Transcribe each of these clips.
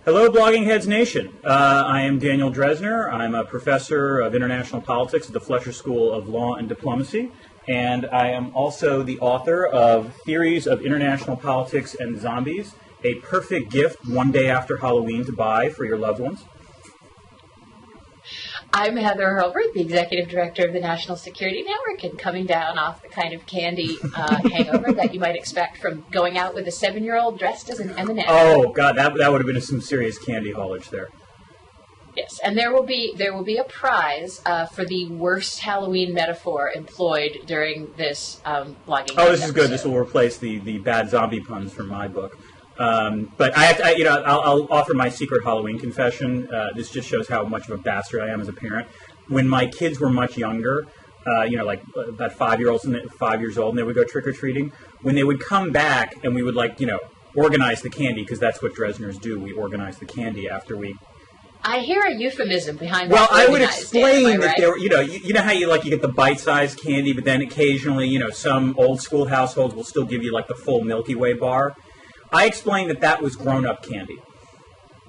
Hello, Blogging Heads Nation. I am Daniel Drezner. I'm a professor of international politics at the Fletcher School of Law and Diplomacy, and I am also the author of Theories of International Politics and Zombies, a perfect gift one day after Halloween to buy for your loved ones. I'm Heather Hurlburt, the Executive Director of the National Security Network, and coming down off the kind of candy hangover that you might expect from going out with a 7-year-old dressed as an M&M. Oh, God, that would have been some serious candy haulage there. Yes, and there will be a prize for the worst Halloween metaphor employed during this blogging. Oh, this is good. This will replace the bad zombie puns from my book. But I'll offer my secret Halloween confession. This just shows how much of a bastard I am as a parent. When my kids were much younger, like about 5 years old, and they would go trick-or-treating, when they would come back and we would organize the candy, because that's what Drezners do. We organize the candy after we... I hear a euphemism behind that. Well, I would explain that right? there, you know how you get the bite-sized candy, but then occasionally, some old school households will still give you the full Milky Way bar. I explained that was grown-up candy,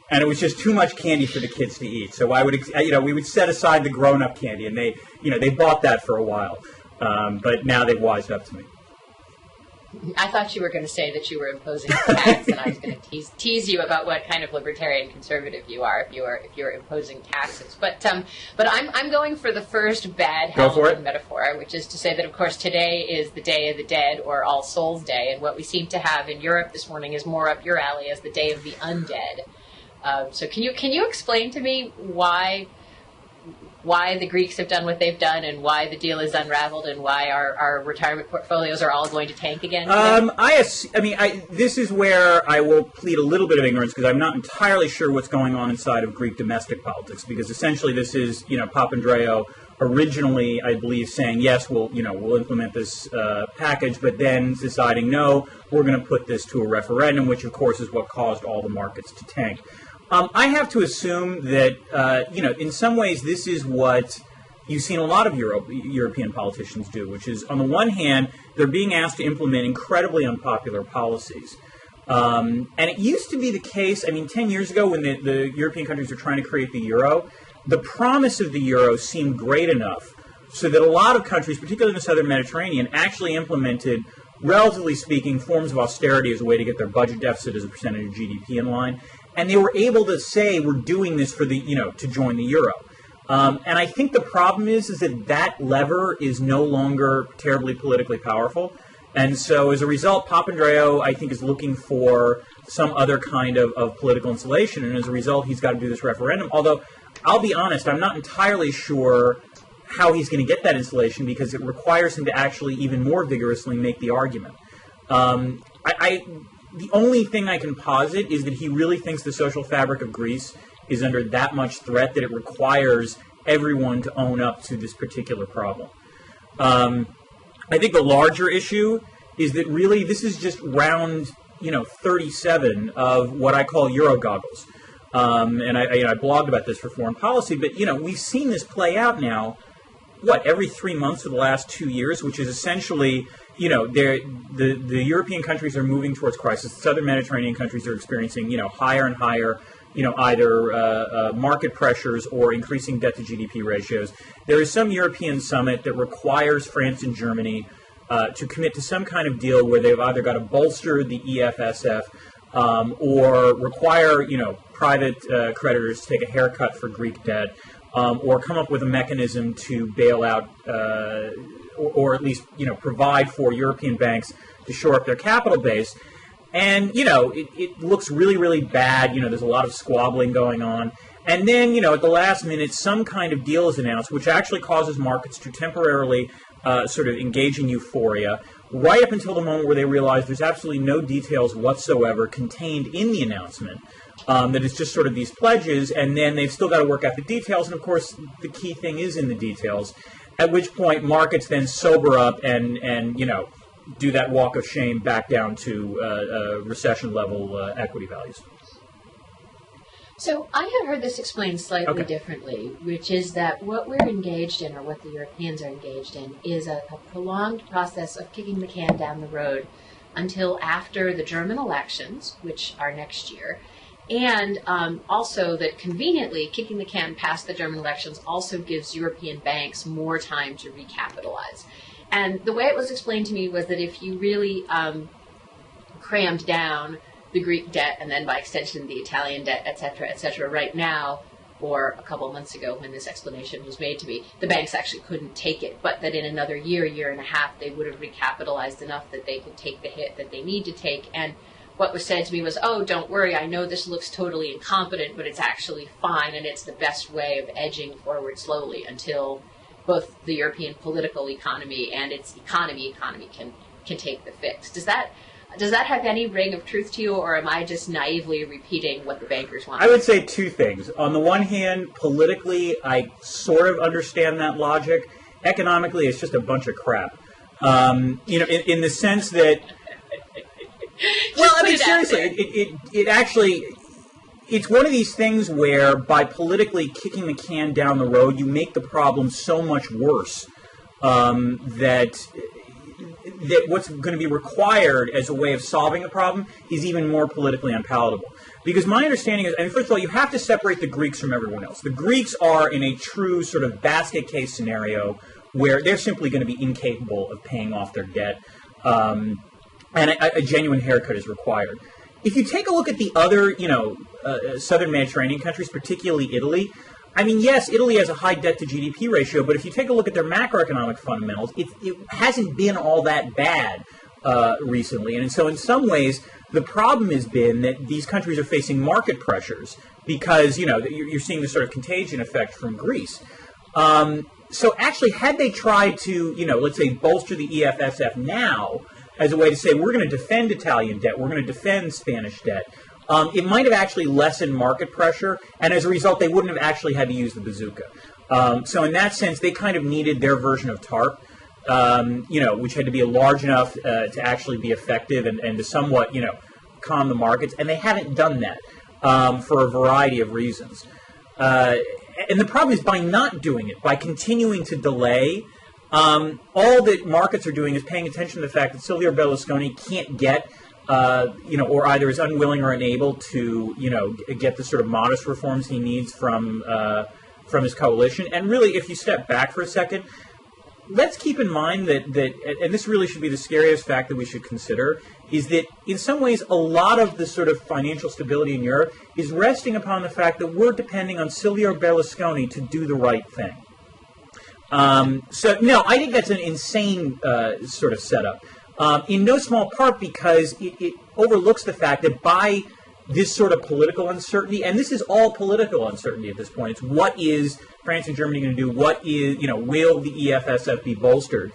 and it was just too much candy for the kids to eat. So we would set aside the grown-up candy, and they bought that for a while, but now they've wised up to me. I thought you were going to say that you were imposing a tax, and I was going to tease you about what kind of libertarian conservative you are if you're imposing taxes. But I'm going for the first bad Halloween metaphor, which is to say that of course today is the Day of the Dead, or All Souls Day, and what we seem to have in Europe this morning is more up your alley as the Day of the Undead. So can you explain to me why the Greeks have done what they've done, and why the deal is unraveled, and why our retirement portfolios are all going to tank again? This is where I will plead a little bit of ignorance, because I'm not entirely sure what's going on inside of Greek domestic politics, because essentially this is, Papandreou originally, I believe, saying, yes, we'll implement this package, but then deciding, no, we're going to put this to a referendum, which of course is what caused all the markets to tank. I have to assume that, in some ways this is what you've seen a lot of European politicians do, which is, on the one hand, they're being asked to implement incredibly unpopular policies. And it used to be the case, 10 years ago when the European countries were trying to create the euro, the promise of the euro seemed great enough so that a lot of countries, particularly in the southern Mediterranean, actually implemented, relatively speaking, forms of austerity as a way to get their budget deficit as a percentage of GDP in line. And they were able to say, we're doing this for to join the euro. And I think the problem is that lever is no longer terribly politically powerful. And so as a result, Papandreou, I think, is looking for some other kind of political insulation. And as a result, he's got to do this referendum. Although, I'll be honest, I'm not entirely sure how he's going to get that insulation, because it requires him to actually even more vigorously make the argument. The only thing I can posit is that he really thinks the social fabric of Greece is under that much threat that it requires everyone to own up to this particular problem. I think the larger issue is that really this is just round 37 of what I call Euro goggles. And I blogged about this for Foreign Policy, but we've seen this play out now, every 3 months for the last 2 years, which is essentially, the European countries are moving towards crisis. The southern Mediterranean countries are experiencing, higher and higher, either market pressures or increasing debt to GDP ratios. There is some European summit that requires France and Germany to commit to some kind of deal where they've either got to bolster the EFSF or require, private creditors to take a haircut for Greek debt, or come up with a mechanism to bail out, or at least, provide for European banks to shore up their capital base. And, it looks really, really bad. There's a lot of squabbling going on. And then, at the last minute, some kind of deal is announced, which actually causes markets to temporarily sort of engage in euphoria, right up until the moment where they realize there's absolutely no details whatsoever contained in the announcement. That it's just sort of these pledges, and then they've still got to work out the details, and of course the key thing is in the details, at which point markets then sober up and do that walk of shame back down to recession-level equity values. So I have heard this explained slightly differently, which is that what we're engaged in, or what the Europeans are engaged in, is a prolonged process of kicking the can down the road until after the German elections, which are next year, And also that conveniently, kicking the can past the German elections also gives European banks more time to recapitalize. And the way it was explained to me was that if you really crammed down the Greek debt and then by extension the Italian debt, et cetera, right now, or a couple of months ago when this explanation was made to me, the banks actually couldn't take it, but that in another year and a half, they would have recapitalized enough that they could take the hit that they need to take. And what was said to me was, oh, don't worry, I know this looks totally incompetent, but it's actually fine, and it's the best way of edging forward slowly until both the European political economy and its economy can take the fix. Does that have any ring of truth to you, or am I just naively repeating what the bankers want? I would say two things. On the one hand, politically, I sort of understand that logic. Economically, it's just a bunch of crap. In the sense that, well, I mean, seriously, it actually, it's one of these things where by politically kicking the can down the road, you make the problem so much worse that what's going to be required as a way of solving the problem is even more politically unpalatable. Because my understanding is, I mean, first of all, you have to separate the Greeks from everyone else. The Greeks are in a true sort of basket case scenario where they're simply going to be incapable of paying off their debt, and a genuine haircut is required. If you take a look at the other, southern Mediterranean countries, particularly Italy, I mean, yes, Italy has a high debt-to-GDP ratio, but if you take a look at their macroeconomic fundamentals, it hasn't been all that bad recently. And so in some ways, the problem has been that these countries are facing market pressures because, you're seeing the sort of contagion effect from Greece. So actually, had they tried to, let's say, bolster the EFSF now as a way to say, we're going to defend Italian debt, we're going to defend Spanish debt, it might have actually lessened market pressure, and as a result, they wouldn't have actually had to use the bazooka. So in that sense, they kind of needed their version of TARP, which had to be large enough to actually be effective and to somewhat, calm the markets, and they haven't done that for a variety of reasons. And the problem is by not doing it, by continuing to delay, all that markets are doing is paying attention to the fact that Silvio Berlusconi can't get or either is unwilling or unable to, get the sort of modest reforms he needs from his coalition. And really, if you step back for a second, let's keep in mind that, and this really should be the scariest fact that we should consider, is that in some ways a lot of the sort of financial stability in Europe is resting upon the fact that we're depending on Silvio Berlusconi to do the right thing. So, no, I think that's an insane sort of setup. In no small part because it overlooks the fact that by this sort of political uncertainty, and this is all political uncertainty at this point, it's what is France and Germany going to do, what is, will the EFSF be bolstered,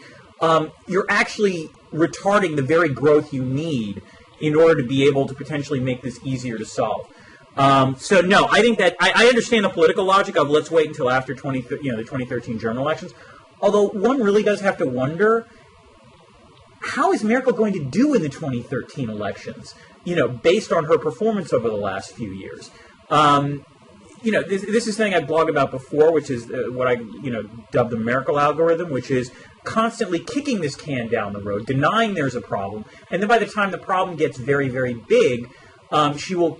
you're actually retarding the very growth you need in order to be able to potentially make this easier to solve. So no, I think that I understand the political logic of let's wait until after the 2013 German elections, although one really does have to wonder, how is Merkel going to do in the 2013 elections, based on her performance over the last few years? This is something I blogged about before, which is what I, dubbed the Merkel algorithm, which is constantly kicking this can down the road, denying there's a problem, and then by the time the problem gets very, very big, she will,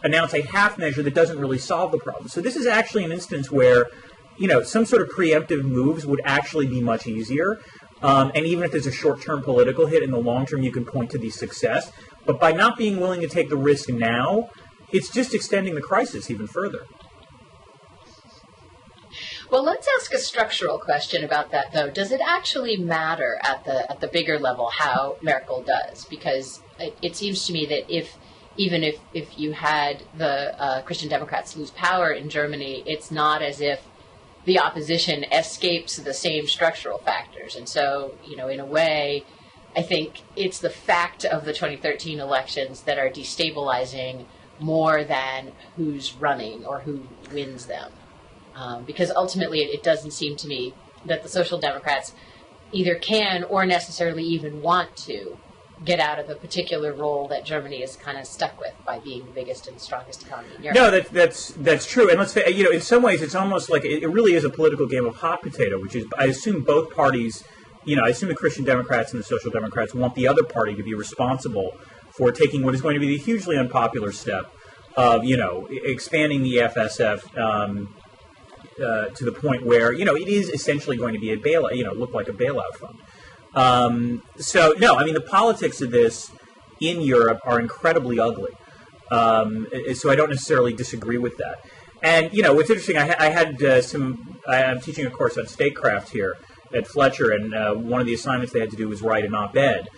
announce a half measure that doesn't really solve the problem. So this is actually an instance where, some sort of preemptive moves would actually be much easier. And even if there's a short-term political hit, in the long term you can point to the success. But by not being willing to take the risk now, it's just extending the crisis even further. Well, let's ask a structural question about that, though. Does it actually matter at the bigger level how Merkel does? Because it seems to me that even if you had the Christian Democrats lose power in Germany, it's not as if the opposition escapes the same structural factors. And so, in a way, I think it's the fact of the 2013 elections that are destabilizing more than who's running or who wins them. Because ultimately, it doesn't seem to me that the Social Democrats either can or necessarily even want to get out of the particular role that Germany is kind of stuck with by being the biggest and strongest economy in Europe. No, that's true. And let's say, in some ways, it's almost like it really is a political game of hot potato, which is, I assume both parties, I assume the Christian Democrats and the Social Democrats want the other party to be responsible for taking what is going to be a hugely unpopular step of, expanding the FSF to the point where, it is essentially going to be a bailout, look like a bailout fund. So, no, I mean, the politics of this in Europe are incredibly ugly. So I don't necessarily disagree with that. And, what's interesting, I'm teaching a course on statecraft here at Fletcher, and one of the assignments they had to do was write an op-ed,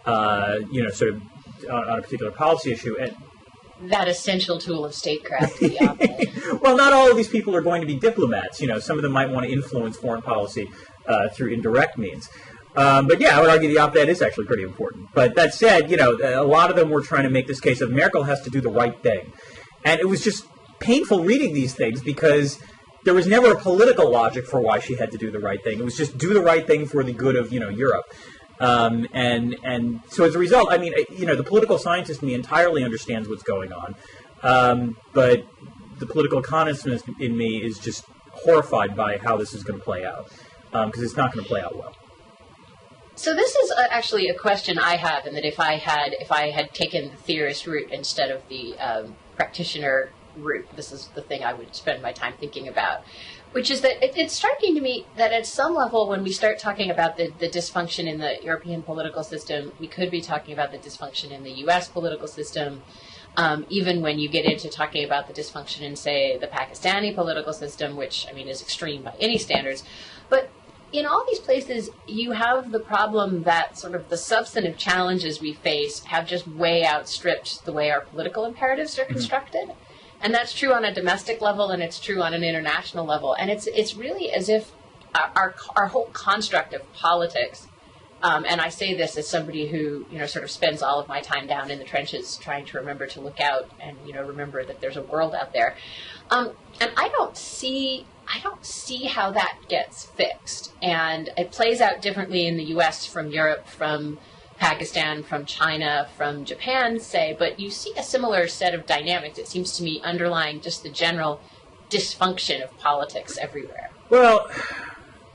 sort of on a particular policy issue. And that essential tool of statecraft, the op-ed. Well, not all of these people are going to be diplomats. Some of them might want to influence foreign policy through indirect means. But yeah, I would argue the op-ed is actually pretty important. But that said, a lot of them were trying to make this case of Merkel has to do the right thing. And it was just painful reading these things because there was never a political logic for why she had to do the right thing. It was just do the right thing for the good of, Europe. And so as a result, I mean, the political scientist in me entirely understands what's going on. But the political economist in me is just horrified by how this is going to play out. Because it's not going to play out well. So this is actually a question I have, and that if I had taken the theorist route instead of the practitioner route, this is the thing I would spend my time thinking about, which is that it's striking to me that at some level, when we start talking about the dysfunction in the European political system, we could be talking about the dysfunction in the U.S. political system, even when you get into talking about the dysfunction in, say, the Pakistani political system, which, I mean, is extreme by any standards. But in all these places, you have the problem that sort of the substantive challenges we face have just way outstripped the way our political imperatives are constructed. And that's true on a domestic level, and it's true on an international level. And it's really as if our whole construct of politics, and I say this as somebody who, sort of spends all of my time down in the trenches trying to remember to look out and, remember that there's a world out there. And I don't see how that gets fixed. And it plays out differently in the U.S. from Europe, from Pakistan, from China, from Japan, say, but you see a similar set of dynamics, it seems to me, underlying just the general dysfunction of politics everywhere. Well,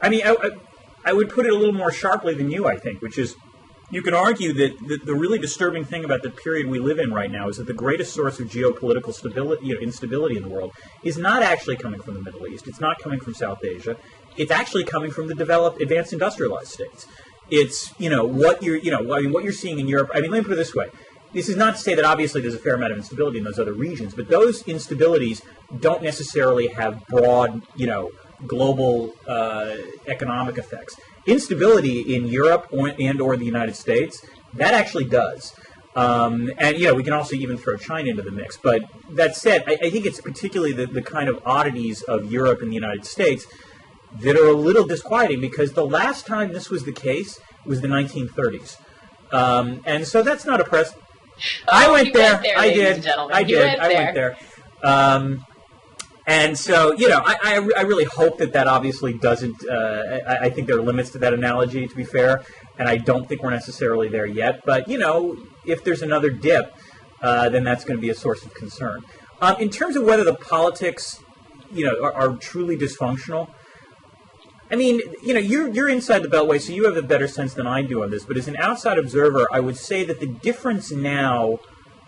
I mean, I would put it a little more sharply than you, I think, which is you can argue that the really disturbing thing about the period we live in right now is that the greatest source of geopolitical stability, instability in the world is not actually coming from the Middle East. It's not coming from South Asia. It's actually coming from the developed, advanced industrialized states. It's, what you're seeing in Europe. I mean, let me put it this way. This is not to say that obviously there's a fair amount of instability in those other regions, but those instabilities don't necessarily have broad, global economic effects. Instability in Europe or the United States, that actually does. And, we can also even throw China into the mix. But that said, I think it's particularly the kind of oddities of Europe and the United States that are a little disquieting, because the last time this was the case was the 1930s. And so that's not a press. I went there. I did. I went there. And so, I really hope that obviously doesn't, I think there are limits to that analogy, to be fair, and I don't think we're necessarily there yet. But, if there's another dip, then that's going to be a source of concern. In terms of whether the politics, are truly dysfunctional, I mean, you're inside the Beltway, so you have a better sense than I do on this. But as an outside observer, I would say that the difference now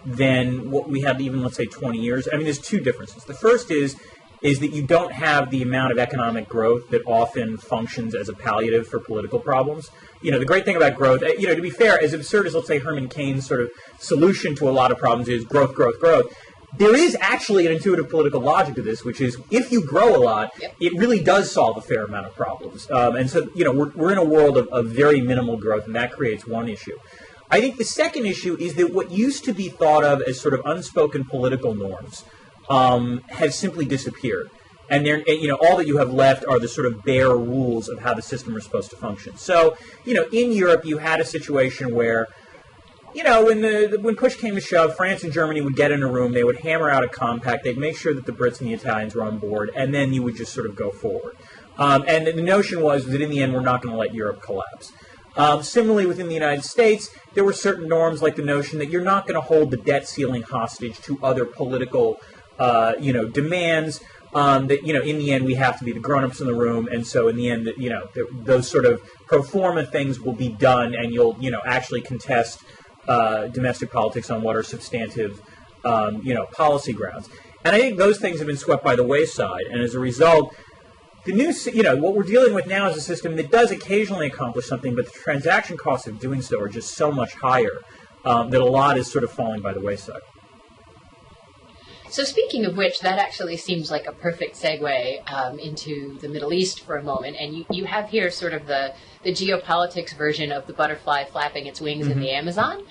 than what we had even, let's say, 20 years. I mean, there's two differences. The first is that you don't have the amount of economic growth that often functions as a palliative for political problems. The great thing about growth, to be fair, as absurd as, let's say, Herman Cain's sort of solution to a lot of problems is growth, growth, growth. There is actually an intuitive political logic to this, which is if you grow a lot, it really does solve a fair amount of problems. And so, we're in a world of very minimal growth, and that creates one issue. I think the second issue is that what used to be thought of as sort of unspoken political norms have simply disappeared. And all that you have left are the sort of bare rules of how the system is supposed to function. So, in Europe, you had a situation where, when push came to shove, France and Germany would get in a room, they would hammer out a compact, they'd make sure that the Brits and the Italians were on board, and then you would just sort of go forward. And the notion was that in the end, we're not going to let Europe collapse. Similarly, within the United States, there were certain norms like the notion that you're not going to hold the debt ceiling hostage to other political, demands. That in the end we have to be the grown-ups in the room, and so in the end, those sort of pro forma things will be done, and you'll actually contest domestic politics on what are substantive policy grounds. And I think those things have been swept by the wayside. And as a result, the new, what we're dealing with now is a system that does occasionally accomplish something, but the transaction costs of doing so are just so much higher that a lot is sort of falling by the wayside. So speaking of which, that actually seems like a perfect segue into the Middle East for a moment. And you have here sort of the geopolitics version of the butterfly flapping its wings in the Amazon.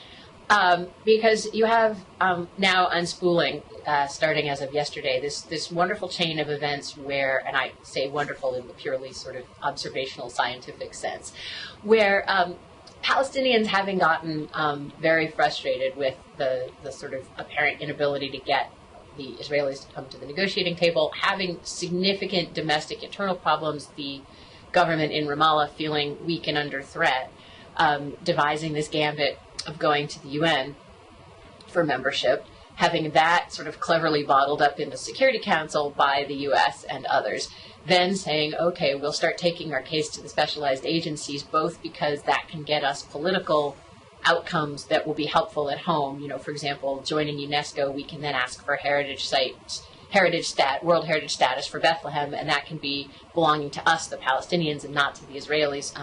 Because you have now unspooling, starting as of yesterday, this wonderful chain of events where, and I say wonderful in the purely sort of observational scientific sense, where Palestinians, having gotten very frustrated with the sort of apparent inability to get the Israelis to come to the negotiating table, having significant domestic internal problems, the government in Ramallah feeling weak and under threat, devising this gambit of going to the UN for membership, having that sort of cleverly bottled up in the Security Council by the US and others, then saying, okay, we'll start taking our case to the specialized agencies, both because that can get us political outcomes that will be helpful at home. For example, joining UNESCO, we can then ask for World Heritage status for Bethlehem, and that can be belonging to us, the Palestinians, and not to the Israelis.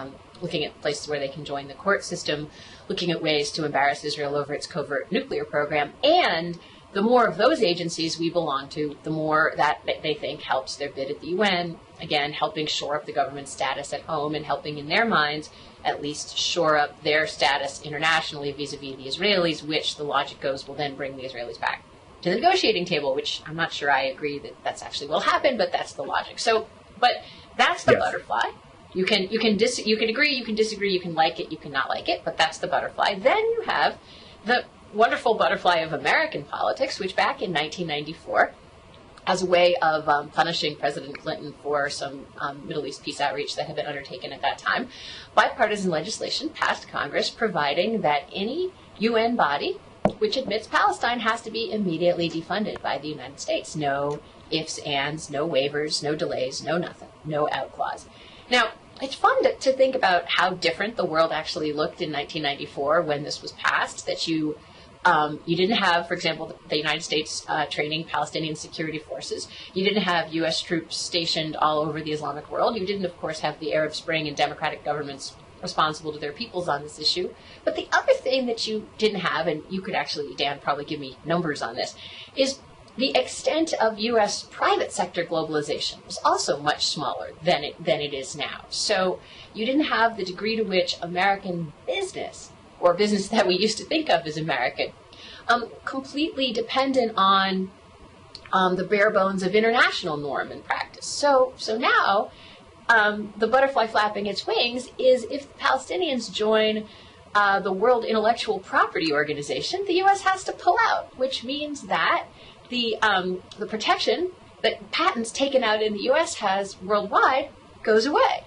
Looking at places where they can join the court system, looking at ways to embarrass Israel over its covert nuclear program. And the more of those agencies we belong to, the more that they think helps their bid at the UN, again, helping shore up the government's status at home and helping, in their minds, at least shore up their status internationally vis-a-vis the Israelis, which the logic goes will then bring the Israelis back to the negotiating table, which I'm not sure I agree that that's actually will happen, but that's the logic. So, but that's the butterfly. You can agree, you can disagree, you can like it, you can not like it, but that's the butterfly. Then you have the wonderful butterfly of American politics, which back in 1994, as a way of punishing President Clinton for some Middle East peace outreach that had been undertaken at that time, bipartisan legislation passed Congress providing that any UN body which admits Palestine has to be immediately defunded by the United States. No ifs, ands, no waivers, no delays, no nothing, no out clause. Now, it's fun to think about how different the world actually looked in 1994 when this was passed, that you didn't have, for example, the United States training Palestinian security forces. You didn't have U.S. troops stationed all over the Islamic world. You didn't, of course, have the Arab Spring and democratic governments responsible to their peoples on this issue. But the other thing that you didn't have, and you could actually, Dan, probably give me numbers on this, is the extent of U.S. private sector globalization was also much smaller than it is now. So you didn't have the degree to which American business, or business that we used to think of as American, completely dependent on the bare bones of international norm and practice. So now, the butterfly flapping its wings is if the Palestinians join the World Intellectual Property Organization, the U.S. has to pull out, which means that the protection that patents taken out in the U.S. has worldwide goes away.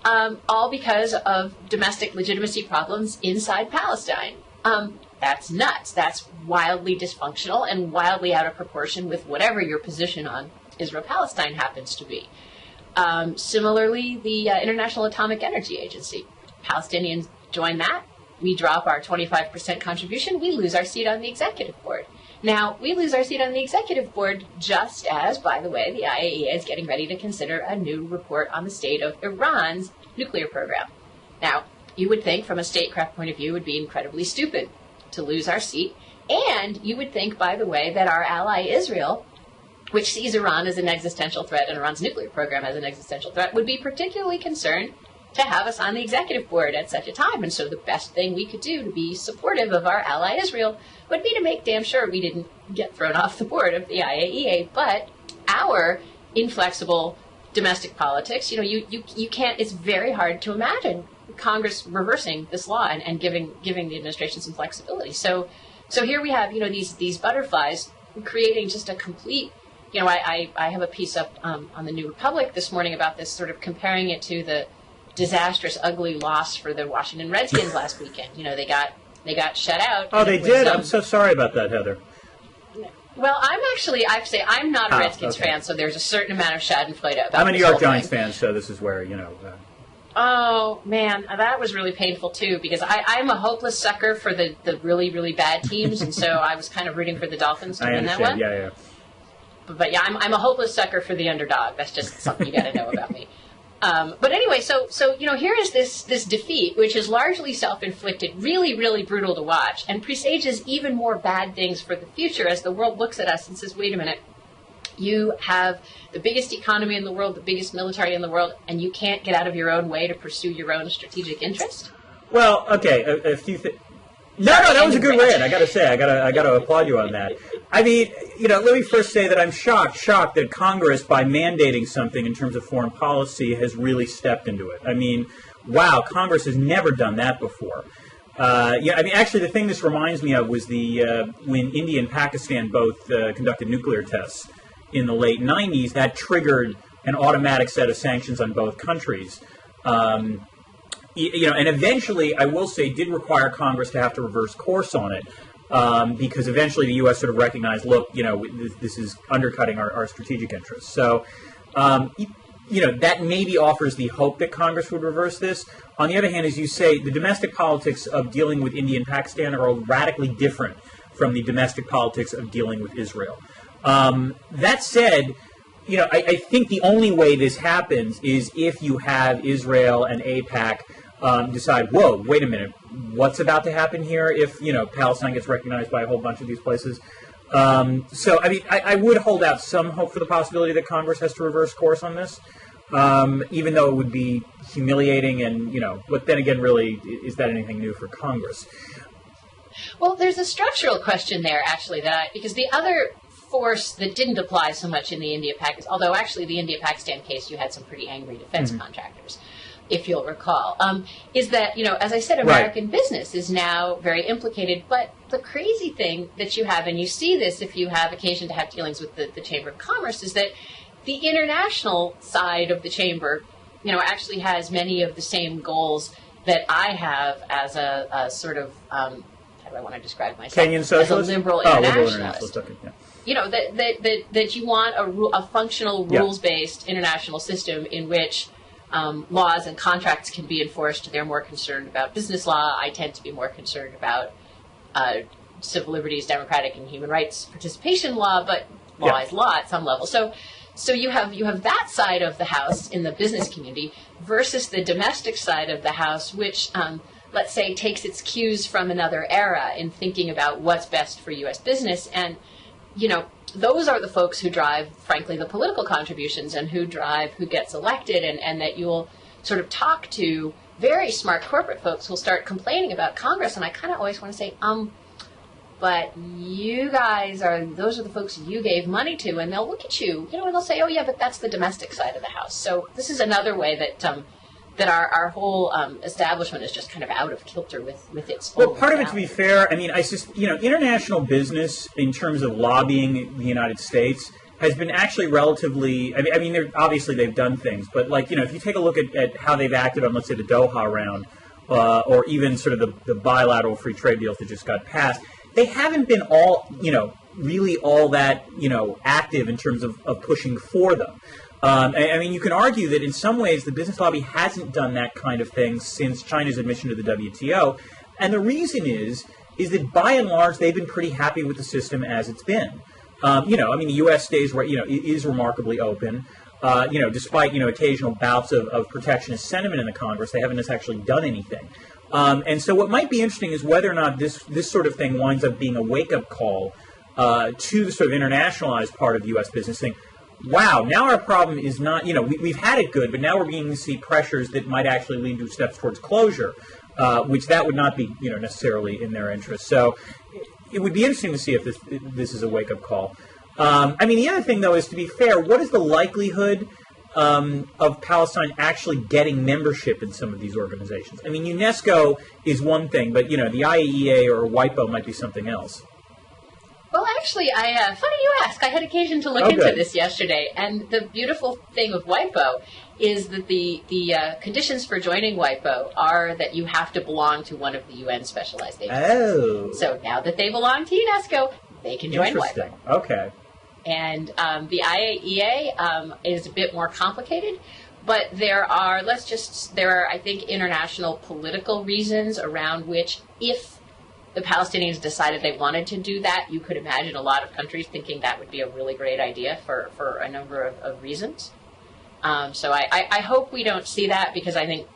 All because of domestic legitimacy problems inside Palestine. That's nuts. That's wildly dysfunctional and wildly out of proportion with whatever your position on Israel-Palestine happens to be. Similarly, the International Atomic Energy Agency. Palestinians join that. We drop our 25% contribution. We lose our seat on the executive board. Now, we lose our seat on the executive board just as, by the way, the IAEA is getting ready to consider a new report on the state of Iran's nuclear program. Now, you would think from a statecraft point of view it would be incredibly stupid to lose our seat. And you would think, by the way, that our ally Israel, which sees Iran as an existential threat and Iran's nuclear program as an existential threat, would be particularly concerned to have us on the executive board at such a time. And so the best thing we could do to be supportive of our ally Israel would be to make damn sure we didn't get thrown off the board of the IAEA. But our inflexible domestic politics, you can't, it's very hard to imagine Congress reversing this law and giving the administration some flexibility. So here we have, these butterflies creating just a complete, I have a piece up on the New Republic this morning about this, sort of comparing it to the disastrous, ugly loss for the Washington Redskins last weekend. They got shut out. Oh, they did? I'm so sorry about that, Heather. Well, I have to say, I'm not a Redskins fan, so there's a certain amount of schadenfreude about I'm a New York Giants fan, so this is where, Oh, man, that was really painful, too, because I'm a hopeless sucker for the really, really bad teams, and so I was kind of rooting for the Dolphins to win that one. Yeah. But yeah, I'm a hopeless sucker for the underdog. That's just something you got to know about me. But anyway, so here is this defeat, which is largely self-inflicted, really, really brutal to watch, and presages even more bad things for the future as the world looks at us and says, wait a minute, you have the biggest economy in the world, the biggest military in the world, and you can't get out of your own way to pursue your own strategic interest? Well, okay, a few things. No, that was a good rant. I got to say, I got to applaud you on that. I mean, let me first say that I'm shocked that Congress, by mandating something in terms of foreign policy, has really stepped into it. I mean, wow, Congress has never done that before. Actually, the thing this reminds me of was when India and Pakistan both conducted nuclear tests in the late 90s. That triggered an automatic set of sanctions on both countries. And eventually, I will say, did require Congress to have to reverse course on it, because eventually the U.S. sort of recognized, look, this is undercutting our strategic interests. So, that maybe offers the hope that Congress would reverse this. On the other hand, as you say, the domestic politics of dealing with India and Pakistan are radically different from the domestic politics of dealing with Israel. That said, I think the only way this happens is if you have Israel and AIPAC decide, whoa, wait a minute, what's about to happen here if, Palestine gets recognized by a whole bunch of these places? I would hold out some hope for the possibility that Congress has to reverse course on this, even though it would be humiliating and, but then again, really, is that anything new for Congress? Well, there's a structural question there, actually, because the other force that didn't apply so much in the India-Pakistan, although actually the India-Pakistan case, you had some pretty angry defense contractors, if you'll recall, is that, as I said, American business is now very implicated. But the crazy thing that you have, and you see this if you have occasion to have dealings with the Chamber of Commerce, is that the international side of the Chamber, actually has many of the same goals that I have as a sort of, how do I want to describe myself? Kenyan socialist? As a liberal internationalist. Okay, yeah. That you want a functional, rules-based international system in which laws and contracts can be enforced. They're more concerned about business law. I tend to be more concerned about civil liberties, democratic and human rights participation law, but law is law at some level. So you have that side of the house in the business community versus the domestic side of the house, which, let's say, takes its cues from another era in thinking about what's best for U.S. business. And those are the folks who drive, frankly, the political contributions and who drive who gets elected, and that you'll sort of talk to very smart corporate folks who'll start complaining about Congress. And I kind of always want to say, but you guys those are the folks you gave money to, and they'll look at you, and they'll say, oh yeah, but that's the domestic side of the house. So this is another way that our whole establishment is just kind of out of kilter with its own. Well, part of it, to be fair, international business in terms of lobbying the United States has been actually relatively, obviously they've done things, but if you take a look at how they've acted on, let's say, the Doha round, or even sort of the bilateral free trade deals that just got passed, they haven't been really all that, active in terms of pushing for them. You can argue that in some ways the business lobby hasn't done that kind of thing since China's admission to the WTO, and the reason is that by and large they've been pretty happy with the system as it's been. The U.S. stays is remarkably open. Despite occasional bouts of protectionist sentiment in the Congress, they haven't actually done anything. And so what might be interesting is whether or not this sort of thing winds up being a wake-up call to the sort of internationalized part of U.S. business thing. Wow, now our problem is not, we've had it good, but now we're beginning to see pressures that might actually lead to steps towards closure, which that would not be, necessarily in their interest. So it would be interesting to see if this is a wake-up call. The other thing, though, is to be fair, what is the likelihood of Palestine actually getting membership in some of these organizations? UNESCO is one thing, but, the IAEA or WIPO might be something else. Well, actually, funny you ask. I had occasion to look into this yesterday, and the beautiful thing of WIPO is that the conditions for joining WIPO are that you have to belong to one of the UN specialized agencies. Oh. So now that they belong to UNESCO, they can join WIPO. Okay. And the IAEA is a bit more complicated, But there are, I think, international political reasons around which, if the Palestinians decided they wanted to do that, you could imagine a lot of countries thinking that would be a really great idea for a number of reasons. So I hope we don't see that, because I think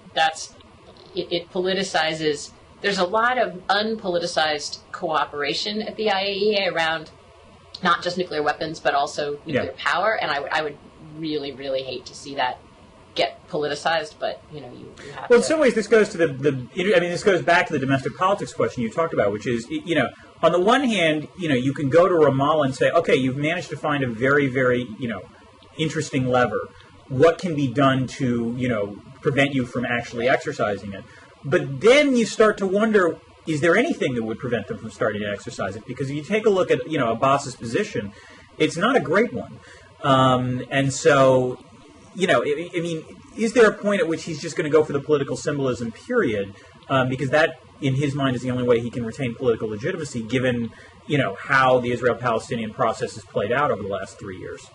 it politicizes. There's a lot of unpoliticized cooperation at the IAEA around not just nuclear weapons, but also nuclear power, and I would really, really hate to see that get politicized, but you have to. In some ways, this goes to this goes back to the domestic politics question you talked about, which is, on the one hand, you can go to Ramallah and say, okay, you've managed to find a very, very, interesting lever. What can be done to, prevent you from actually exercising it? But then you start to wonder, is there anything that would prevent them from starting to exercise it? Because if you take a look at, Abbas's position, it's not a great one. And so, is there a point at which he's just going to go for the political symbolism, period? Because that, in his mind, is the only way he can retain political legitimacy, given, how the Israel-Palestinian process has played out over the last 3 years.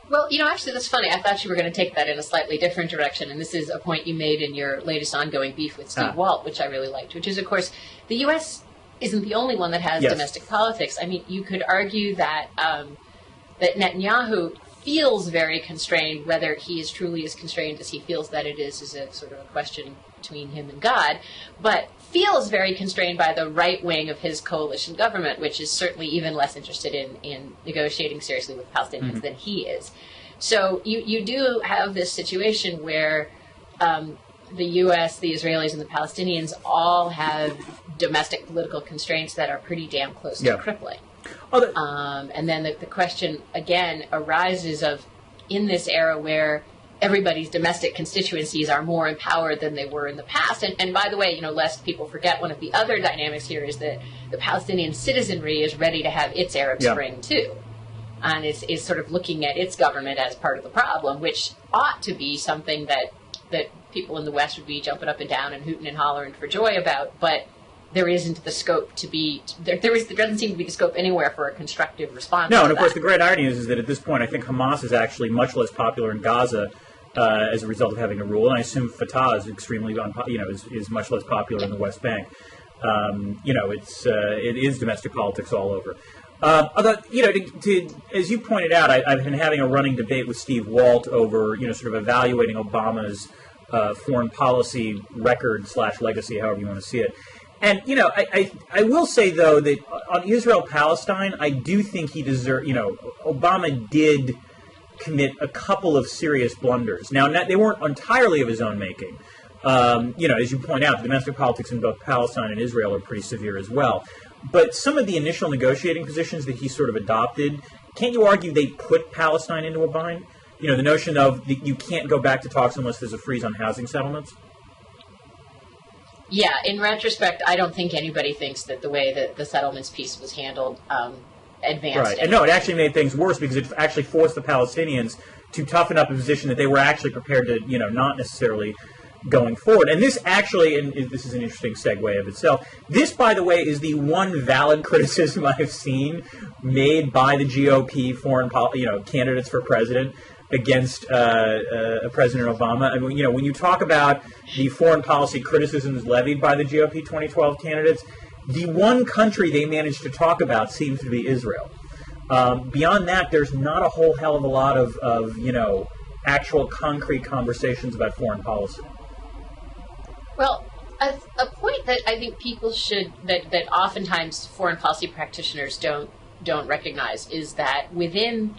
Well, actually, that's funny. I thought you were going to take that in a slightly different direction, and this is a point you made in your latest ongoing beef with Steve Walt, which I really liked, which is, of course, the U.S. isn't the only one that has domestic politics. I mean, you could argue that that Netanyahu feels very constrained. Whether he is truly as constrained as he feels that it is a sort of a question between him and God, but feels very constrained by the right wing of his coalition government, which is certainly even less interested in negotiating seriously with Palestinians than he is. So you do have this situation where the U.S., the Israelis, and the Palestinians all have domestic political constraints that are pretty damn close to crippling. And then the question, again, arises of, in this era where everybody's domestic constituencies are more empowered than they were in the past. And by the way, lest people forget, one of the other dynamics here is that the Palestinian citizenry is ready to have its Arab Spring, too. And is sort of looking at its government as part of the problem, which ought to be something that people in the West would be jumping up and down and hooting and hollering for joy about. But there isn't the scope to be, there doesn't seem to be the scope anywhere for a constructive response. No, and of course the great irony is that at this point I think Hamas is actually much less popular in Gaza as a result of having a rule, and I assume Fatah is extremely, is much less popular in the West Bank. It is domestic politics all over. Although, as you pointed out, I've been having a running debate with Steve Walt over, sort of evaluating Obama's foreign policy record / legacy, however you want to see it. And, I will say, though, that on Israel-Palestine, I do think he deserved, Obama did commit a couple of serious blunders. Now, they weren't entirely of his own making. As you point out, the domestic politics in both Palestine and Israel are pretty severe as well. But some of the initial negotiating positions that he sort of adopted, can't you argue they put Palestine into a bind? The notion of you can't go back to talks unless there's a freeze on housing settlements? Yeah, in retrospect, I don't think anybody thinks that the way that the settlements piece was handled advanced. Right, and no, it actually made things worse because it actually forced the Palestinians to toughen up a position that they were actually prepared to, not necessarily going forward. And this actually, and this is an interesting segue of itself, this, by the way, is the one valid criticism I've seen made by the GOP foreign candidates for president against President Obama. I mean, when you talk about the foreign policy criticisms levied by the GOP 2012 candidates, the one country they managed to talk about seems to be Israel. Beyond that, there's not a whole hell of a lot of actual concrete conversations about foreign policy. Well, a point that I think people should, that oftentimes foreign policy practitioners don't recognize, is that within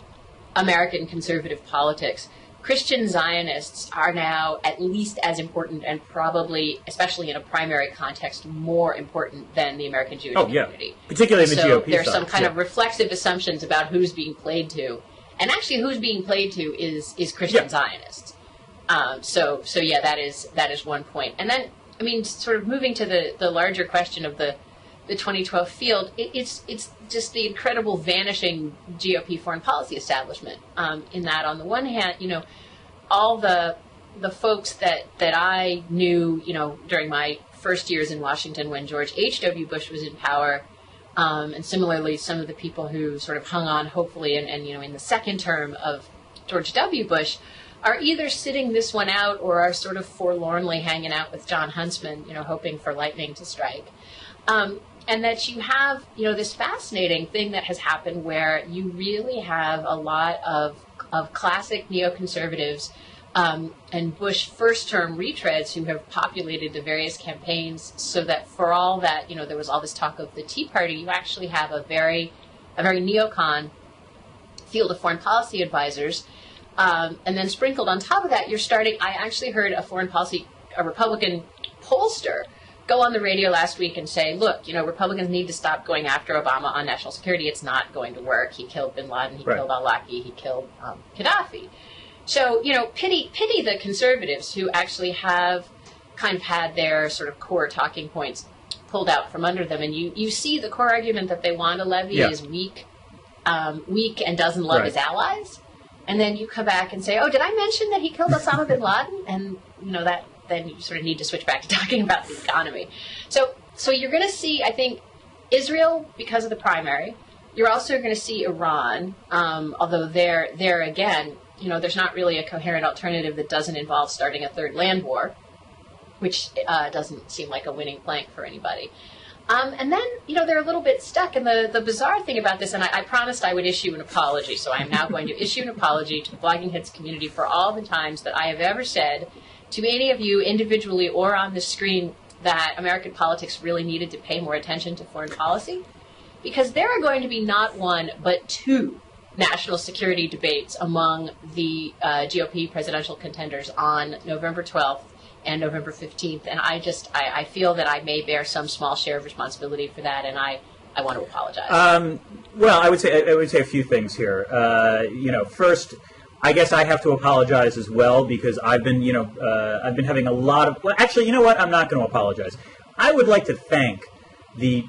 American conservative politics, Christian Zionists are now at least as important, and probably, especially in a primary context, more important than the American Jewish community. Particularly in the GOP there's side. Some kind of reflexive assumptions about who's being played to, and actually who's being played to is Christian Zionists. So that is one point. And then, I mean, sort of moving to the larger question of the 2012 field, it's just the incredible vanishing GOP foreign policy establishment. In that, on the one hand, all the folks that I knew, during my first years in Washington when George H.W. Bush was in power, and similarly some of the people who sort of hung on hopefully and in the second term of George W. Bush, are either sitting this one out or are sort of forlornly hanging out with John Huntsman, hoping for lightning to strike. And that you have, this fascinating thing that has happened where you really have a lot of classic neoconservatives and Bush first-term retreads who have populated the various campaigns, so that for all that, there was all this talk of the Tea Party, you actually have a very neocon field of foreign policy advisors. And then sprinkled on top of that, I actually heard a Republican pollster go on the radio last week and say, look, Republicans need to stop going after Obama on national security. It's not going to work. He killed bin Laden. He killed al-Awlaki. He killed Gaddafi. So, pity the conservatives who actually have kind of had their sort of core talking points pulled out from under them. And you see the core argument that they want to levy is weak and doesn't love his allies. And then you come back and say, oh, did I mention that he killed Osama bin Laden? And, then you sort of need to switch back to talking about the economy. So you're going to see, I think, Israel because of the primary. You're also going to see Iran, although there again, there's not really a coherent alternative that doesn't involve starting a third land war, which doesn't seem like a winning plank for anybody. And then, they're a little bit stuck. And the bizarre thing about this, and I promised I would issue an apology, so I am now going to issue an apology to the Blogging Heads community for all the times that I have ever said to any of you individually or on the screen that American politics really needed to pay more attention to foreign policy. Because there are going to be not one, but two national security debates among the GOP presidential contenders on November 12th and November 15th. And I feel that I may bear some small share of responsibility for that, and I want to apologize. Well, I would say a few things here. First, I guess I have to apologize as well because I've been having a lot of. Well, actually, you know what? I'm not going to apologize. I would like to thank the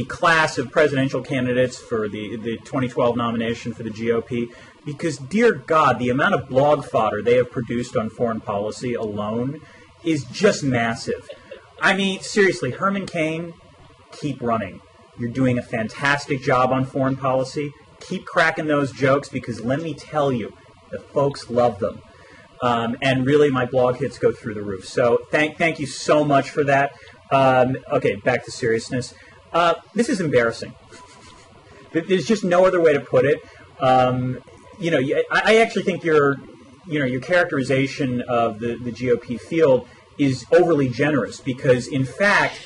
class of presidential candidates for the 2012 nomination for the GOP because, dear God, the amount of blog fodder they have produced on foreign policy alone is just massive. I mean, seriously, Herman Cain, keep running. You're doing a fantastic job on foreign policy. Keep cracking those jokes because let me tell you, the folks love them. And really, my blog hits go through the roof. So thank you so much for that. Okay, back to seriousness. This is embarrassing. There's just no other way to put it. I actually think your characterization of the GOP field is overly generous because, in fact,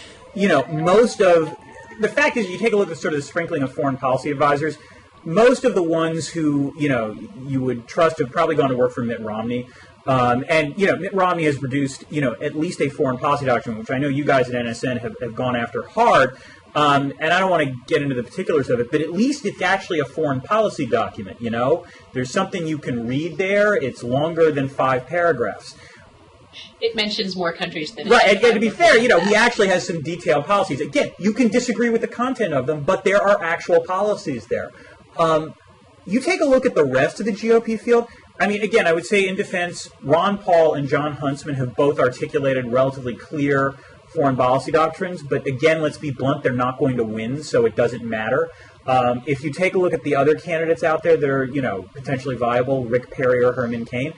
most of the fact is you take a look at sort of the sprinkling of foreign policy advisors. Most of the ones who, you would trust have probably gone to work for Mitt Romney. And Mitt Romney has produced, at least a foreign policy document, which I know you guys at NSN have gone after hard. And I don't want to get into the particulars of it, but at least it's actually a foreign policy document, There's something you can read there. It's longer than 5 paragraphs. It mentions more countries than... Right, and to be fair, he actually has some detailed policies. Again, you can disagree with the content of them, but there are actual policies there. You take a look at the rest of the GOP field. I mean, again, I would say in defense, Ron Paul and John Huntsman have both articulated relatively clear foreign policy doctrines. But again, let's be blunt, they're not going to win, so it doesn't matter. If you take a look at the other candidates out there that are, potentially viable, Rick Perry or Herman Cain,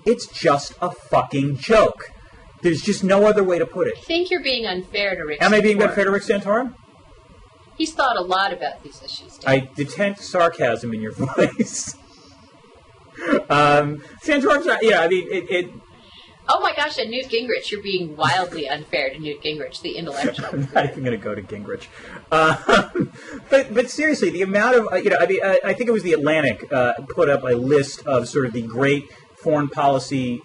it's just a fucking joke. There's just no other way to put it. I think you're being unfair to Rick Santorum. Am I being unfair to Rick Santorum? He's thought a lot about these issues, Dave. I detect sarcasm in your voice. Santorum's not, it... Oh my gosh, and Newt Gingrich, you're being wildly unfair to Newt Gingrich, the intellectual. I'm not even going to go to Gingrich. But seriously, the amount of, I think it was The Atlantic put up a list of sort of the great foreign policy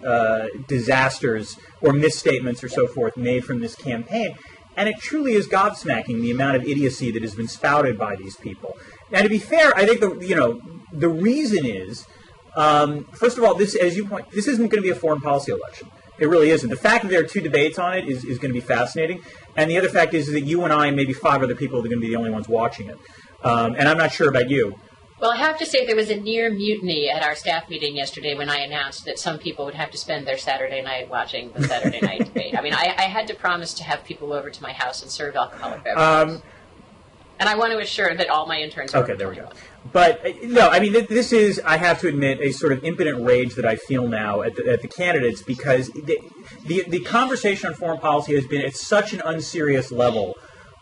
disasters or misstatements or so forth made from this campaign. And it truly is gobsmacking the amount of idiocy that has been spouted by these people. Now, to be fair, I think the reason is, first of all, this, as you point, this isn't going to be a foreign policy election. It really isn't. The fact that there are 2 debates on it is going to be fascinating. And the other fact is that you and I and maybe 5 other people are going to be the only ones watching it. And I'm not sure about you. Well, I have to say there was a near mutiny at our staff meeting yesterday when I announced that some people would have to spend their Saturday night watching the Saturday night debate. I mean, I had to promise to have people over to my house and serve alcoholic beverages. And I want to assure that all my interns are okay, there we go. But, no, I mean, this is, I have to admit, a sort of impotent rage that I feel now at the candidates, because the conversation on foreign policy has been at such an unserious level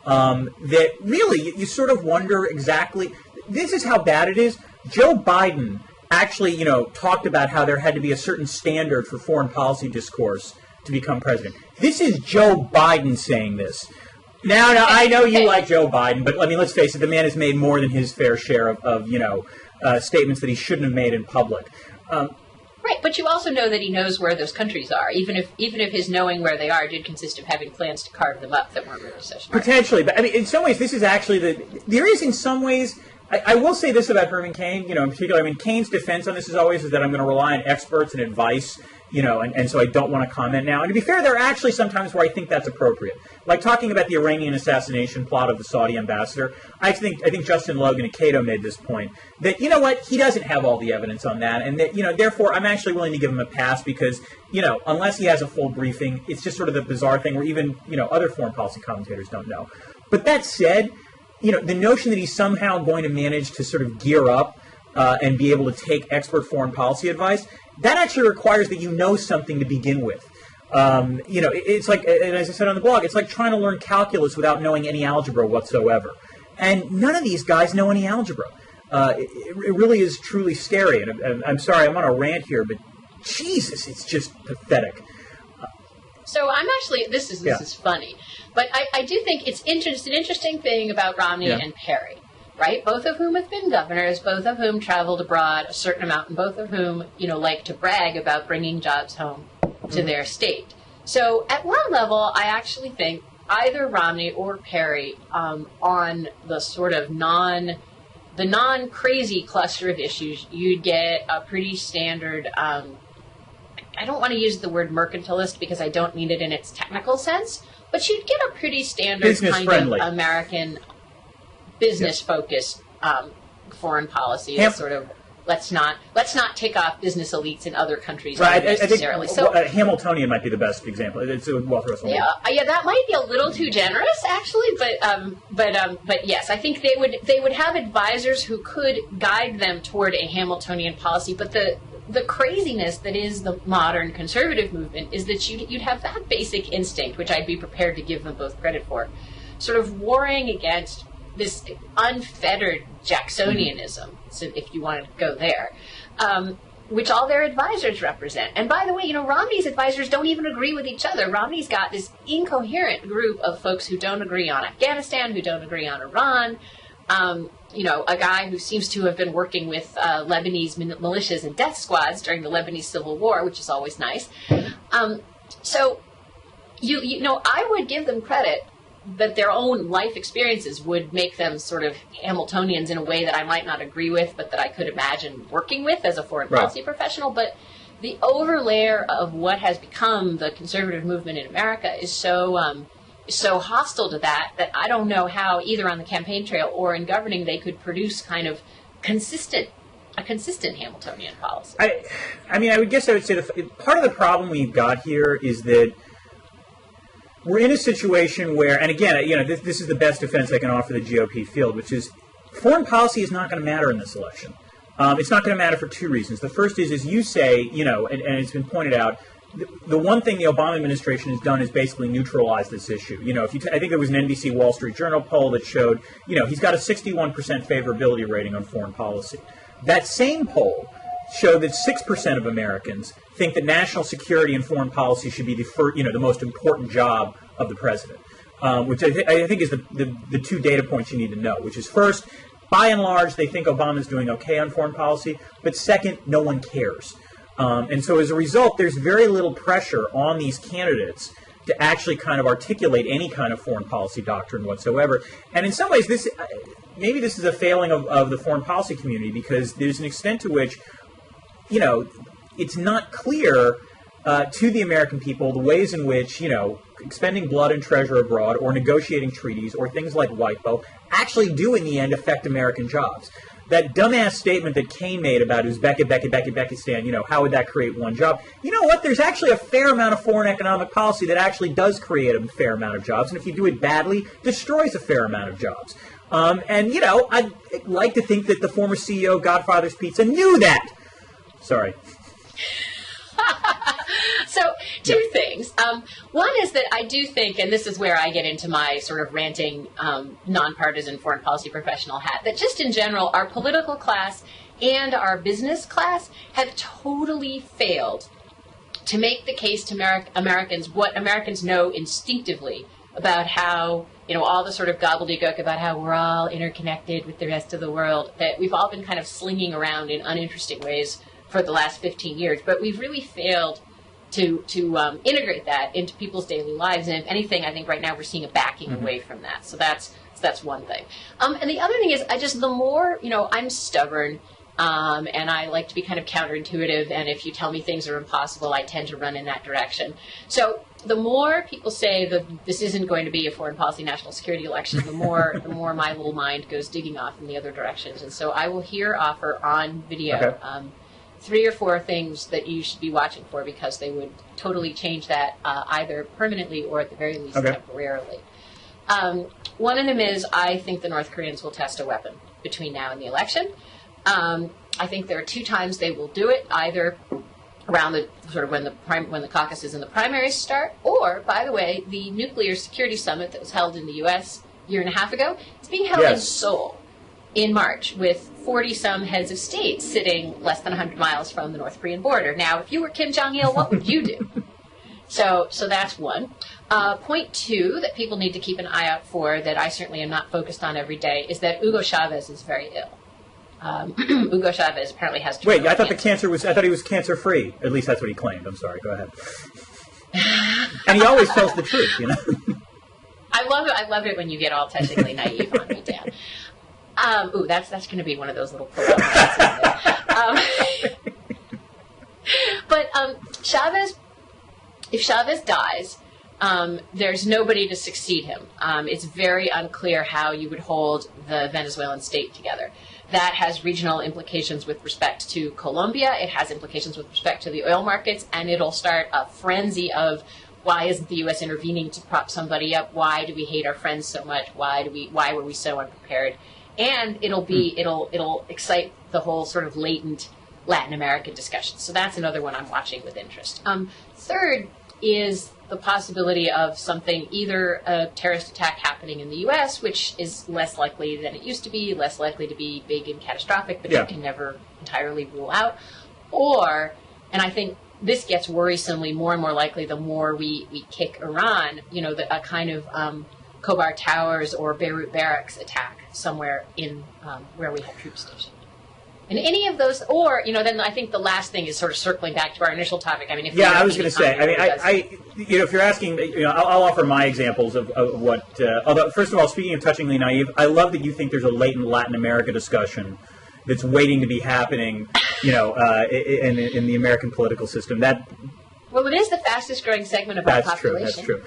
that really you sort of wonder exactly, this is how bad it is. Joe Biden actually, talked about how there had to be a certain standard for foreign policy discourse to become president. This is Joe Biden saying this. Now, I know you like Joe Biden, but I mean, let's face it, the man has made more than his fair share of statements that he shouldn't have made in public. Right, but you also know that he knows where those countries are, even if his knowing where they are did consist of having plans to carve them up that weren't really recession. Potentially, but I mean, in some ways, this is actually there is in some ways. I will say this about Herman Cain, in particular. I mean, Cain's defense on this is always that I'm going to rely on experts and advice, and so I don't want to comment now. And to be fair, there are actually sometimes where I think that's appropriate. Like talking about the Iranian assassination plot of the Saudi ambassador, I think Justin Logan and Cato made this point that, he doesn't have all the evidence on that, and that, therefore I'm actually willing to give him a pass because, unless he has a full briefing, it's just sort of the bizarre thing where even, other foreign policy commentators don't know. But that said, the notion that he's somehow going to manage to sort of gear up and be able to take expert foreign policy advice, that actually requires that you know something to begin with. It's like, and as I said on the blog, it's like trying to learn calculus without knowing any algebra whatsoever. And none of these guys know any algebra. It really is truly scary. And I'm sorry, I'm on a rant here, but Jesus, it's just pathetic. So I'm actually, this is funny, but I do think it's an interesting thing about Romney and Perry, right? Both of whom have been governors, both of whom traveled abroad a certain amount, and both of whom, like to brag about bringing jobs home to their state. So at one level, I actually think either Romney or Perry on the sort of non-crazy cluster of issues, you'd get a pretty standard I don't want to use the word mercantilist because I don't mean it in its technical sense, but you'd get a pretty standard kind of American business-focused foreign policy. Sort of let's not take off business elites in other countries necessarily. I think Hamiltonian might be the best example. It's yeah, that might be a little too generous actually, but yes, I think they would have advisors who could guide them toward a Hamiltonian policy, but the craziness that is the modern conservative movement is that you'd have that basic instinct, which I'd be prepared to give them both credit for, sort of warring against this unfettered Jacksonianism, so if you wanted to go there, which all their advisors represent. And by the way, Romney's advisors don't even agree with each other. Romney's got this incoherent group of folks who don't agree on Afghanistan, who don't agree on Iran, a guy who seems to have been working with Lebanese militias and death squads during the Lebanese Civil War, which is always nice. So, I would give them credit that their own life experiences would make them sort of Hamiltonians in a way that I might not agree with, but that I could imagine working with as a foreign policy professional. But the overlayer of what has become the conservative movement in America is so hostile to that I don't know how either on the campaign trail or in governing they could produce kind of a consistent Hamiltonian policy. I would say part of the problem we've got here is that we're in a situation where, and again, this is the best defense I can offer the GOP field, which is foreign policy is not going to matter in this election. It's not going to matter for two reasons. The first is, as you say, and it's been pointed out, the one thing the Obama administration has done is basically neutralize this issue. I think there was an NBC Wall Street Journal poll that showed, he's got a 61% favorability rating on foreign policy. That same poll showed that 6% of Americans think that national security and foreign policy should be the most important job of the president, which I think is the two data points you need to know, which is first, by and large, they think Obama's doing okay on foreign policy, but second, no one cares. And so as a result, there's very little pressure on these candidates to actually kind of articulate any kind of foreign policy doctrine whatsoever. And in some ways, maybe this is a failing of the foreign policy community, because there's an extent to which, it's not clear to the American people the ways in which, expending blood and treasure abroad or negotiating treaties or things like WIPO actually do in the end affect American jobs. That dumbass statement that Cain made about Uzbekistan, how would that create one job? You know what? There's actually a fair amount of foreign economic policy that actually does create a fair amount of jobs. And if you do it badly, destroys a fair amount of jobs. And, you know, I'd like to think that the former CEO of Godfather's Pizza knew that. Sorry. So, two things. One is that I do think, and this is where I get into my sort of ranting, nonpartisan foreign policy professional hat, that just in general, our political class and our business class have totally failed to make the case to Americans what Americans know instinctively about how, you know, all the sort of gobbledygook about how we're all interconnected with the rest of the world, that we've all been kind of slinging around in uninteresting ways for the last 15 years. But we've really failed to integrate that into people's daily lives. And if anything, I think right now we're seeing a backing away from that. So that's one thing. And the other thing is, the more, you know, I'm stubborn, and I like to be kind of counterintuitive, and if you tell me things are impossible, I tend to run in that direction. So the more people say that this isn't going to be a foreign policy national security election, the more my little mind goes digging off in the other directions. And so I will here offer on video 3 or 4 things that you should be watching for, because they would totally change that either permanently or at the very least temporarily. One of them is, I think the North Koreans will test a weapon between now and the election. I think there are 2 times they will do it, either around the sort of when the caucuses and the primaries start, or, by the way, the nuclear security summit that was held in the U.S. a year and a half ago, it's being held in Seoul in March, with 40-some heads of state sitting less than 100 miles from the North Korean border. Now, if you were Kim Jong-il, what would you do? So that's one. Point 2 that people need to keep an eye out for, that I certainly am not focused on every day, is that Hugo Chavez is very ill. Hugo Chavez apparently has terminal cancer. I thought he was cancer-free. At least that's what he claimed. I'm sorry. Go ahead. And he always tells the truth, you know. I love it when you get all touchingly naive on me, Dan. That's going to be one of those little pull-up But Chavez, if Chavez dies, there's nobody to succeed him. It's very unclear how you would hold the Venezuelan state together. That has regional implications with respect to Colombia. It has implications with respect to the oil markets, and it'll start a frenzy of, why isn't the U.S. intervening to prop somebody up? Why do we hate our friends so much? Why were we so unprepared? And it'll excite the whole sort of latent Latin American discussion. So that's another one I'm watching with interest. Third is the possibility of something, either a terrorist attack happening in the U.S., which is less likely than it used to be, less likely to be big and catastrophic, but you can never entirely rule out. Or, and I think this gets worrisomely more and more likely the more we kick Iran, you know, a kind of Khobar Towers or Beirut Barracks attack somewhere in where we have troops stationed. And any of those, or, you know, then I think the last thing is sort of circling back to our initial topic. I mean, if I was going to say, you know, if you're asking, you know, I'll offer my examples of what, although, first of all, speaking of touchingly naive, I love that you think there's a latent Latin America discussion that's waiting to be happening, you know, in the American political system. Well, it is the fastest growing segment of our population. That's true.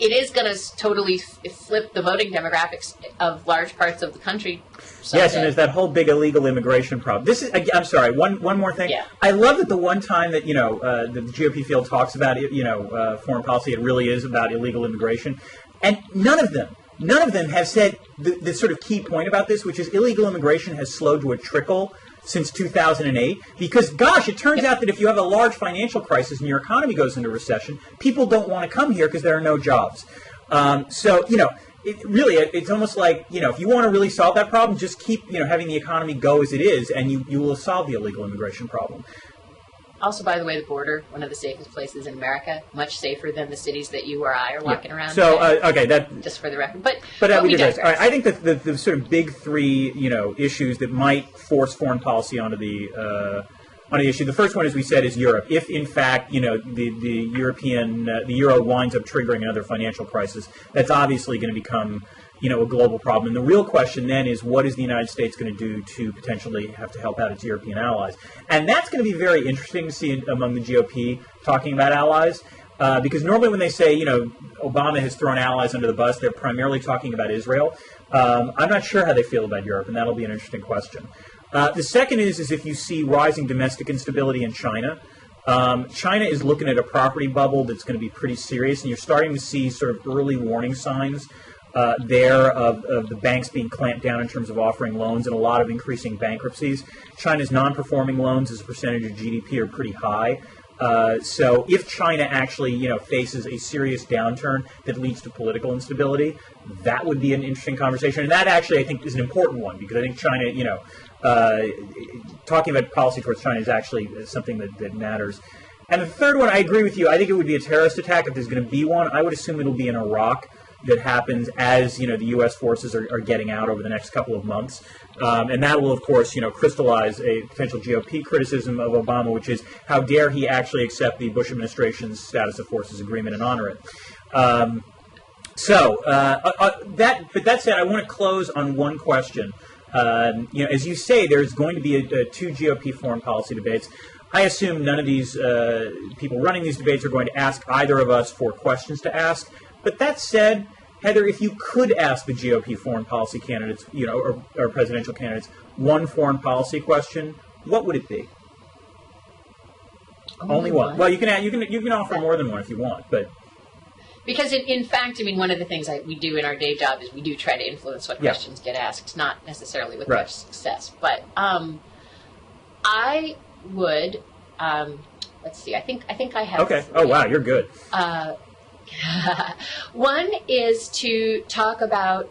It is going to totally flip the voting demographics of large parts of the country someday. Yes, and there's that whole big illegal immigration problem. This is, I'm sorry, one more thing. Yeah. I love that the one time that, you know, the GOP field talks about, you know, foreign policy, it really is about illegal immigration. And none of them have said the sort of key point about this, which is illegal immigration has slowed to a trickle since 2008, because, gosh, it turns out that if you have a large financial crisis and your economy goes into recession, people don't want to come here because there are no jobs. So, you know, it's almost like, you know, if you want to really solve that problem, just keep, you know, having the economy go as it is, and you will solve the illegal immigration problem. Also, by the way, the border, one of the safest places in America, much safer than the cities that you or I are walking around. So, okay, that just for the record, but we digress. All right, I think that the sort of big 3, you know, issues that might force foreign policy onto the issue. The first one, as we said, is Europe. If in fact, you know, the euro winds up triggering another financial crisis, that's obviously going to become, you know, a global problem. And the real question then is, what is the United States going to do to potentially have to help out its European allies? And that's going to be very interesting to see among the GOP talking about allies, because normally when they say, you know, Obama has thrown allies under the bus, they're primarily talking about Israel. I'm not sure how they feel about Europe, and that'll be an interesting question. The second is if you see rising domestic instability in China. China is looking at a property bubble that's going to be pretty serious, and you're starting to see sort of early warning signs there of the banks being clamped down in terms of offering loans and a lot of increasing bankruptcies. China's non-performing loans as a percentage of GDP are pretty high. So if China actually, faces a serious downturn that leads to political instability, that would be an interesting conversation. And that actually, I think, is an important one because I think China, talking about policy towards China is actually something that matters. And the third one, I agree with you. I think it would be a terrorist attack if there's going to be one. I would assume it'll be in Iraq that happens as, the U.S. forces are getting out over the next couple of months. And that will, of course, crystallize a potential GOP criticism of Obama, which is how dare he actually accept the Bush administration's status of forces agreement and honor it. But that said, I want to close on one question. As you say, there's going to be two GOP foreign policy debates. I assume none of these people running these debates are going to ask either of us for questions to ask. But that said, Heather, if you could ask the GOP foreign policy candidates, or presidential candidates, one foreign policy question, what would it be? Only one. Well, you can offer more than one if you want, but. Because in fact, one of the things we do in our day job is we do try to influence what questions get asked, not necessarily with much success. But I would. Let's see. I think I have. Okay. Oh wow, you're good. One is to talk about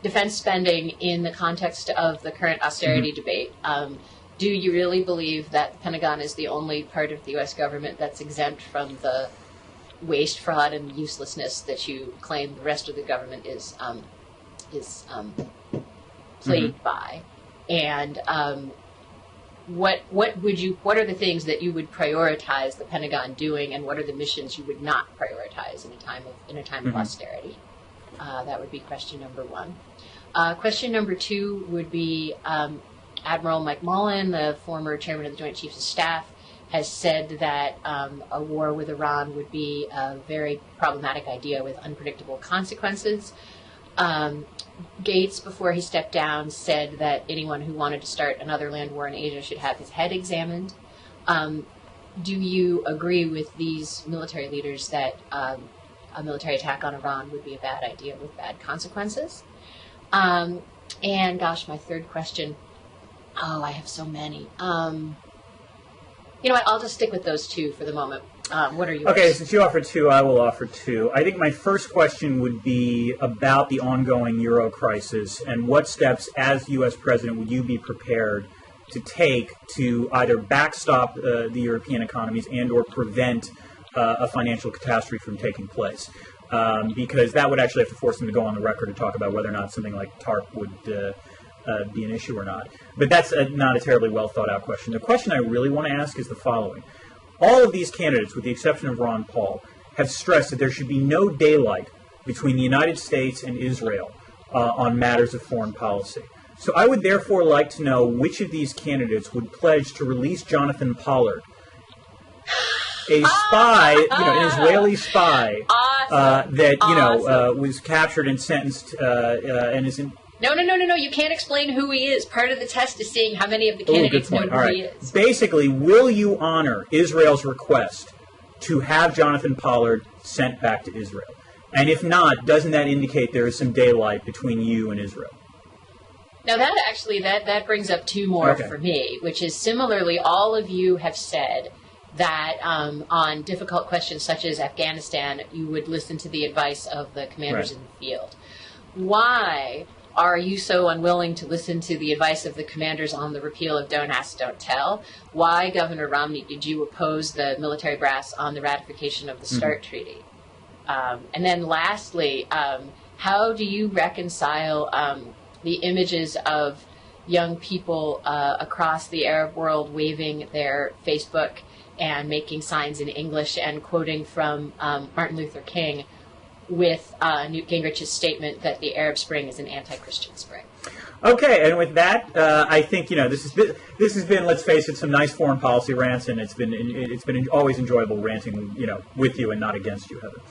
defense spending in the context of the current austerity debate. Do you really believe that the Pentagon is the only part of the U.S. government that's exempt from the waste, fraud, and uselessness that you claim the rest of the government is plagued by? And what are the things that you would prioritize the Pentagon doing, and what are the missions you would not prioritize in a time of austerity? That would be question number one. Question number two would be Admiral Mike Mullen, the former chairman of the Joint Chiefs of Staff, has said that a war with Iran would be a very problematic idea with unpredictable consequences. Gates, before he stepped down, said that anyone who wanted to start another land war in Asia should have his head examined. Do you agree with these military leaders that a military attack on Iran would be a bad idea with bad consequences? And gosh, my third question. Oh, I have so many. You know what? I'll just stick with those two for the moment. What are yours? Okay, since you offered two, I will offer two. I think my first question would be about the ongoing Euro crisis and what steps, as U.S. President, would you be prepared to take to either backstop the European economies and or prevent a financial catastrophe from taking place? Because that would actually have to force them to go on the record to talk about whether or not something like TARP would be an issue or not. But that's not a terribly well thought out question. The question I really want to ask is the following. All of these candidates, with the exception of Ron Paul, have stressed that there should be no daylight between the United States and Israel on matters of foreign policy. So I would therefore like to know which of these candidates would pledge to release Jonathan Pollard, a spy, an Israeli spy that was captured and sentenced and is in. No. You can't explain who he is. Part of the test is seeing how many of the candidates know who he is. Basically, will you honor Israel's request to have Jonathan Pollard sent back to Israel? And if not, doesn't that indicate there is some daylight between you and Israel? Now, that brings up two more for me, which is similarly, all of you have said that on difficult questions such as Afghanistan, you would listen to the advice of the commanders in the field. Why are you so unwilling to listen to the advice of the commanders on the repeal of Don't Ask, Don't Tell? Why, Governor Romney, did you oppose the military brass on the ratification of the START Treaty? And then lastly, how do you reconcile the images of young people across the Arab world waving their Facebook and making signs in English and quoting from Martin Luther King with Newt Gingrich's statement that the Arab Spring is an anti-Christian spring? Okay, and with that, I think this has been, let's face it, some nice foreign policy rants, and it's been always enjoyable ranting, with you and not against you, Heather.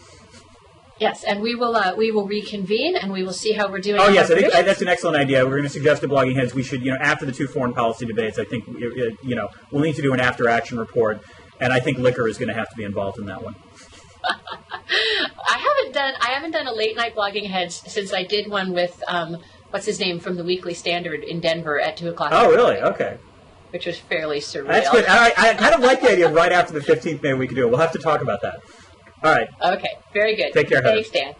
Yes, and we will reconvene and we will see how we're doing. Oh yes, I think that's an excellent idea. We're going to suggest to Blogging Heads we should, after the two foreign policy debates, I think we'll need to do an after-action report, and I think liquor is going to have to be involved in that one. I haven't haven't done a late night blogging ahead since I did one with what's his name from the Weekly Standard in Denver at 2:00. Oh, really? Okay. Which was fairly surreal. That's good. I kind of like the idea of right after the 15th. Maybe we could do it. We'll have to talk about that. All right. Okay. Very good. Take care, Heather. Thanks, Dan.